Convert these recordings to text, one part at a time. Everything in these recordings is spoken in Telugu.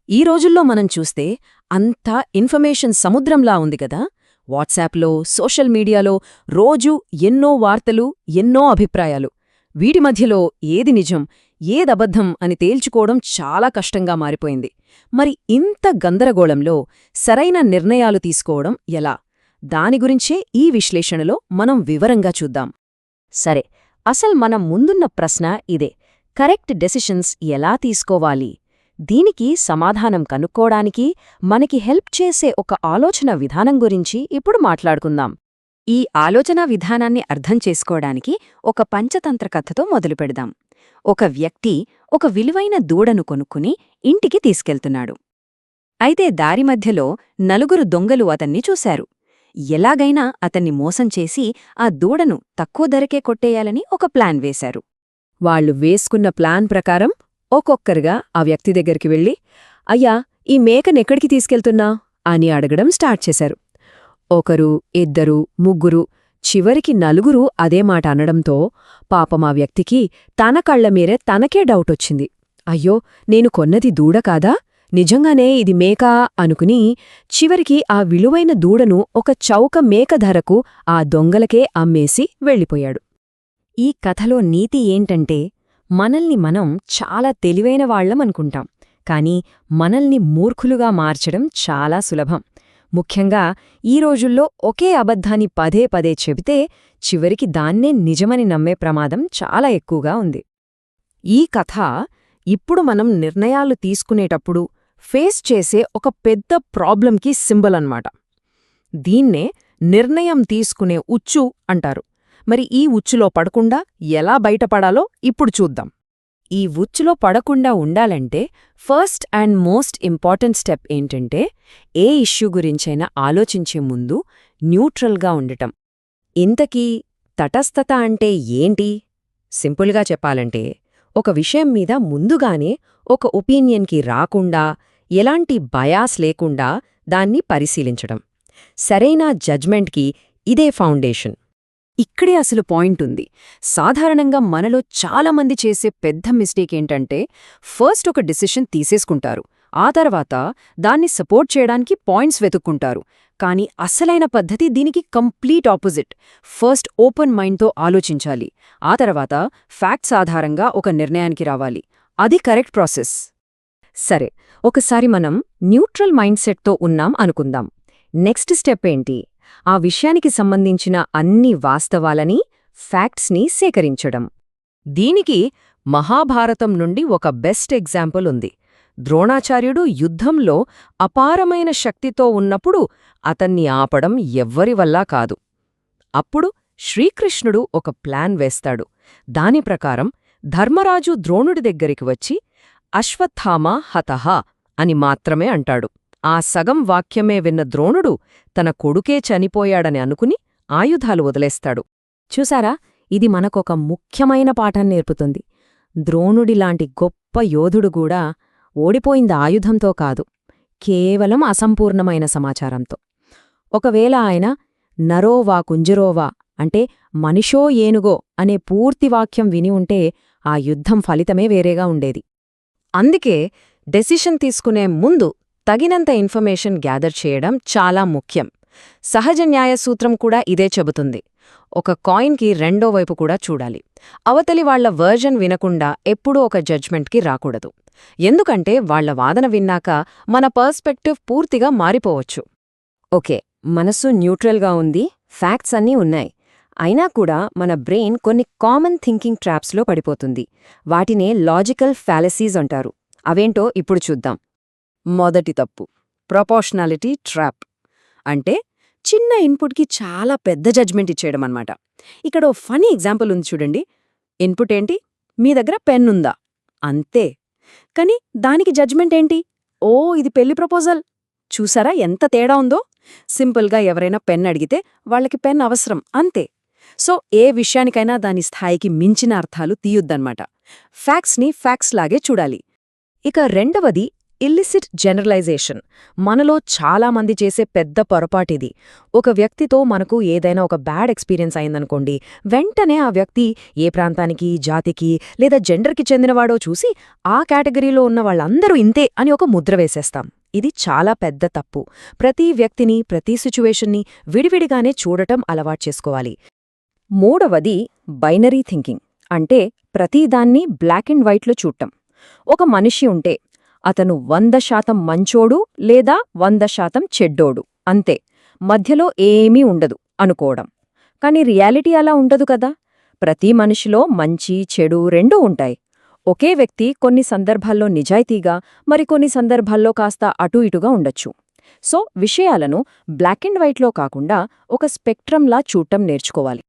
ఈ రోజుల్లో మనం చూస్తే అంతా ఇన్ఫర్మేషన్ సముద్రంలా ఉంది కదా. వాట్సాప్లో, సోషల్ మీడియాలో రోజూ ఎన్నో వార్తలు, ఎన్నో అభిప్రాయాలు. వీటి మధ్యలో ఏది నిజం, ఏదబద్ధం అని తేల్చుకోవడం చాలా కష్టంగా మారిపోయింది. మరి ఇంత గందరగోళంలో సరైన నిర్ణయాలు తీసుకోవడం ఎలా? దాని గురించే ఈ విశ్లేషణలో మనం వివరంగా చూద్దాం. సరే, అసలు మనం ముందున్న ప్రశ్న ఇదే: కరెక్ట్ డెసిషన్స్ ఎలా తీసుకోవాలి? దీనికి సమాధానం కనుక్కోడానికి మనకి హెల్ప్ చేసే ఒక ఆలోచన విధానం గురించి ఇప్పుడు మాట్లాడుకుందాం. ఈ ఆలోచనా విధానాన్ని అర్థం చేసుకోవడానికి ఒక పంచతంత్ర కథతో మొదలుపెడదాం. ఒక వ్యక్తి ఒక విలువైన దూడను కొనుక్కుని ఇంటికి తీసుకెళ్తున్నాడు. అయితే దారి మధ్యలో నలుగురు దొంగలు అతన్ని చూశారు. ఎలాగైనా అతన్ని మోసం చేసి ఆ దూడను తక్కువ ధరకే కొట్టేయాలని ఒక ప్లాన్ వేశారు. వాళ్లు వేసుకున్న ప్లాన్ ప్రకారం ఒక్కొక్కరుగా ఆ వ్యక్తి దగ్గరికి వెళ్ళి, అయ్యా, ఈ మేకనెక్కడికి తీసుకెళ్తున్నా అని అడగడం స్టార్ట్ చేశారు. ఒకరు, ఇద్దరు, ముగ్గురు, చివరికి నలుగురు అదే మాట అనడంతో పాపం ఆ వ్యక్తికి తన కళ్లమీరే తనకే డౌటొచ్చింది. అయ్యో, నేను కొన్నది దూడ కాదా, నిజంగానే ఇది మేకా అనుకుని చివరికి ఆ విలువైన దూడను ఒక చౌక మేక ధరకు ఆ దొంగలకే అమ్మేసి వెళ్ళిపోయాడు. ఈ కథలో నీతి ఏంటంటే, మనల్ని మనం చాలా తెలివైన వాళ్లమనుకుంటాం, కాని మనల్ని మూర్ఖులుగా మార్చడం చాలా సులభం. ముఖ్యంగా ఈ రోజుల్లో ఒకే అబద్ధాన్ని పదే పదే చెబితే చివరికి దాన్నే నిజమని నమ్మే ప్రమాదం చాలా ఎక్కువగా ఉంది. ఈ కథ ఇప్పుడు మనం నిర్ణయాలు తీసుకునేటప్పుడు ఫేస్ చేసే ఒక పెద్ద ప్రాబ్లంకి సింబల్ అన్నమాట. దీన్నే నిర్ణయం తీసుకునే ఉచ్చు అంటారు. మరి ఈ ఉచ్చులో పడకుండా ఎలా బయటపడాలో ఇప్పుడు చూద్దాం. ఈ ఉచ్చులో పడకుండా ఉండాలంటే first and most important step ఏంటంటే, ఏ ఇష్యూ గురించైనా ఆలోచించే ముందు న్యూట్రల్గా ఉండటం. ఇంతకీ తటస్థత అంటే ఏంటి? సింపుల్గా చెప్పాలంటే, ఒక విషయం మీద ముందుగానే ఒక ఒపీనియన్కి రాకుండా, ఎలాంటి బయాస్ లేకుండా దాన్ని పరిశీలించడం. సరైన జడ్జ్మెంట్కి ఇదే ఫౌండేషన్. ఇక్కడే అసలు పాయింట్ ఉంది. సాధారణంగా మనలో చాలామంది చేసే పెద్ద మిస్టేక్ ఏంటంటే, ఫస్ట్ ఒక డిసిషన్ తీసేసుకుంటారు, ఆ తర్వాత దాన్ని సపోర్ట్ చేయడానికి పాయింట్స్ వెతుక్కుంటారు. కానీ అసలైన పద్ధతి దీనికి కంప్లీట్ ఆపోజిట్. ఫస్ట్ ఓపెన్ మైండ్తో ఆలోచించాలి, ఆ తర్వాత ఫ్యాక్ట్స్ ఆధారంగా ఒక నిర్ణయానికి రావాలి. అది కరెక్ట్ ప్రాసెస్. సరే, ఒకసారి మనం న్యూట్రల్ మైండ్ సెట్తో ఉన్నాం అనుకుందాం. నెక్స్ట్ స్టెప్ ఏంటి? ఆ విషయానికి సంబంధించిన అన్ని వాస్తవాలని, ఫ్యాక్ట్స్ని సేకరించడం. దీనికి మహాభారతం నుండి ఒక బెస్ట్ ఎగ్జాంపుల్ ఉంది. ద్రోణాచార్యుడు యుద్ధంలో అపారమైన శక్తితో ఉన్నప్పుడు అతన్ని ఆపడం ఎవ్వరివల్లా కాదు. అప్పుడు శ్రీకృష్ణుడు ఒక ప్లాన్ వేస్తాడు. దాని ప్రకారం ధర్మరాజు ద్రోణుడి దగ్గరికి వచ్చి అశ్వత్థామ హతః అని మాత్రమే అంటాడు. ఆ సగం వాక్యమే విన్న ద్రోణుడు తన కొడుకే చనిపోయాడని అనుకుని ఆయుధాలు వదిలేస్తాడు. చూసారా, ఇది మనకొక ముఖ్యమైన పాఠం నేర్పుతుంది. ద్రోణుడిలాంటి గొప్ప యోధుడు కూడా ఓడిపోయింది ఆయుధంతో కాదు, కేవలం అసంపూర్ణమైన సమాచారంతో. ఒకవేళ ఆయన నరోవా కుంజరోవా అంటే మనిషో ఏనుగో అనే పూర్తి వాక్యం విని ఉంటే ఆ యుద్ధం ఫలితమే వేరేగా ఉండేది. అందుకే డెసిషన్ తీసుకునే ముందు తగినంత ఇన్ఫర్మేషన్ గ్యాదర్ చేయడం చాలా ముఖ్యం. సహజ న్యాయ సూత్రం కూడా ఇదే చెబుతుంది. ఒక కాయిన్కి రెండో వైపు కూడా చూడాలి. అవతలి వాళ్ల వర్జన్ వినకుండా ఎప్పుడూ ఒక జడ్జ్మెంట్కి రాకూడదు. ఎందుకంటే వాళ్ల వాదన విన్నాక మన పర్స్పెక్టివ్ పూర్తిగా మారిపోవచ్చు. ఓకే, మనసు న్యూట్రల్గా ఉంది, ఫ్యాక్ట్స్ అన్నీ ఉన్నాయి. అయినా కూడా మన బ్రెయిన్ కొన్ని కామన్ థింకింగ్ ట్రాప్స్లో పడిపోతుంది. వాటినే లాజికల్ ఫ్యాలసీస్ అంటారు. అవేంటో ఇప్పుడు చూద్దాం. మొదటి తప్పు, ప్రొపోర్షనాలిటీ ట్రాప్. అంటే చిన్న ఇన్పుట్కి చాలా పెద్ద జడ్జ్మెంట్ ఇచ్చేయడం అన్నమాట. ఇక్కడ ఓ ఫనీ ఎగ్జాంపుల్ ఉంది చూడండి. ఇన్పుట్ ఏంటి? మీ దగ్గర పెన్ ఉందా? అంతే. కానీ దానికి జడ్జ్మెంట్ ఏంటి? ఓ, ఇది పెళ్లి ప్రపోజల్. చూసారా ఎంత తేడా ఉందో? సింపుల్గా ఎవరైనా పెన్ అడిగితే వాళ్ళకి పెన్ అవసరం, అంతే. సో ఏ విషయానికైనా దాని స్థాయికి మించిన అర్థాలు తీయొద్దన్నమాట. ఫ్యాక్ట్స్ని ఫ్యాక్ట్స్ లాగే చూడాలి. ఇక రెండవది ఇల్లిసిట్ జనరలైజేషన్ మనలో చాలామంది చేసే పెద్ద పొరపాటిది. ఒక వ్యక్తితో మనకు ఏదైనా ఒక బ్యాడ్ ఎక్స్పీరియన్స్ అయిందనుకోండి, వెంటనే ఆ వ్యక్తి ఏ ప్రాంతానికి, జాతికి లేదా జెండర్కి చెందినవాడో చూసి ఆ కేటగిరీలో ఉన్న వాళ్ళందరూ ఇంతే అని ఒక ముద్ర వేసేస్తాం. ఇది చాలా పెద్ద తప్పు. ప్రతి వ్యక్తిని, ప్రతి సిచ్యువేషన్ని విడివిడిగానే చూడటం అలవాటు చేసుకోవాలి. మూడవది బైనరీ థింకింగ్, అంటే ప్రతిదాన్ని బ్లాక్ అండ్ వైట్లో చూడటం. ఒక మనిషి ఉంటే అతను 100% మంచోడు లేదా 100% చెడ్డోడు అంతే, మధ్యలో ఏమీ ఉండదు అనుకోవడం. కాని రియాలిటీ అలా ఉండదు కదా. ప్రతి మనిషిలో మంచి, చెడు రెండూ ఉంటాయి. ఒకే వ్యక్తి కొన్ని సందర్భాల్లో నిజాయితీగా, మరికొన్ని సందర్భాల్లో కాస్త అటూ ఇటుగా ఉండొచ్చు. సో విషయాలను బ్లాక్ అండ్ వైట్లో కాకుండా ఒక స్పెక్ట్రంలా చూడటం నేర్చుకోవాలి.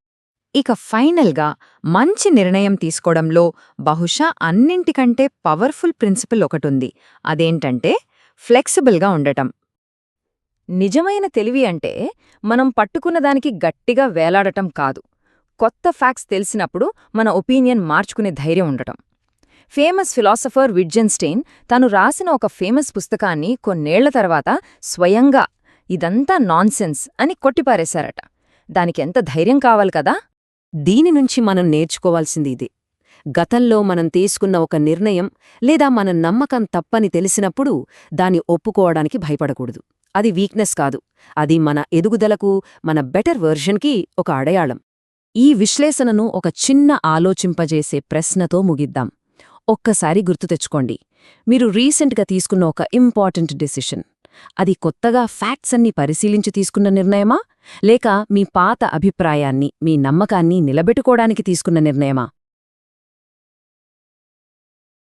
ఇక ఫైనల్గా మంచి నిర్ణయం తీసుకోవడంలో బహుశా అన్నింటికంటే పవర్ఫుల్ ప్రిన్సిపల్ ఒకటుంది. అదేంటంటే ఫ్లెక్సిబుల్గా ఉండటం. నిజమైన తెలివి అంటే మనం పట్టుకున్నదానికి గట్టిగా వేలాడటం కాదు. కొత్త ఫ్యాక్ట్స్ తెలిసినప్పుడు మన ఒపీనియన్ మార్చుకునే ధైర్యం ఉండటం. ఫేమస్ ఫిలాసఫర్ విట్జెన్స్టైన్ తను రాసిన ఒక ఫేమస్ పుస్తకాన్ని కొన్నేళ్ల తర్వాత స్వయంగా ఇదంతా నాన్సెన్స్ అని కొట్టిపారేశారట. దానికెంత ధైర్యం కావాలి కదా. దీని నుంచి మనం నేర్చుకోవాల్సింది ఇదే. గతంలో మనం తీసుకున్న ఒక నిర్ణయం లేదా మన నమ్మకం తప్పని తెలిసినప్పుడు దాన్ని ఒప్పుకోవడానికి భయపడకూడదు. అది వీక్నెస్ కాదు, అది మన ఎదుగుదలకు, మన బెటర్ వెర్షన్కి ఒక అడయాళం. ఈ విశ్లేషణను ఒక చిన్న ఆలోచింపజేసే ప్రశ్నతో ముగిద్దాం. ఒక్కసారి గుర్తు తెచ్చుకోండి, మీరు రీసెంట్గా తీసుకున్న ఒక ఇంపార్టెంట్ డెసిషన్ అది కొత్తగా ఫ్యాక్ట్స్ అన్ని పరిశీలించి తీసుకున్న నిర్ణయమా, లేక మీ పాత అభిప్రాయాన్ని, మీ నమ్మకాన్ని నిలబెట్టుకోవడానికి తీసుకున్న నిర్ణయమా?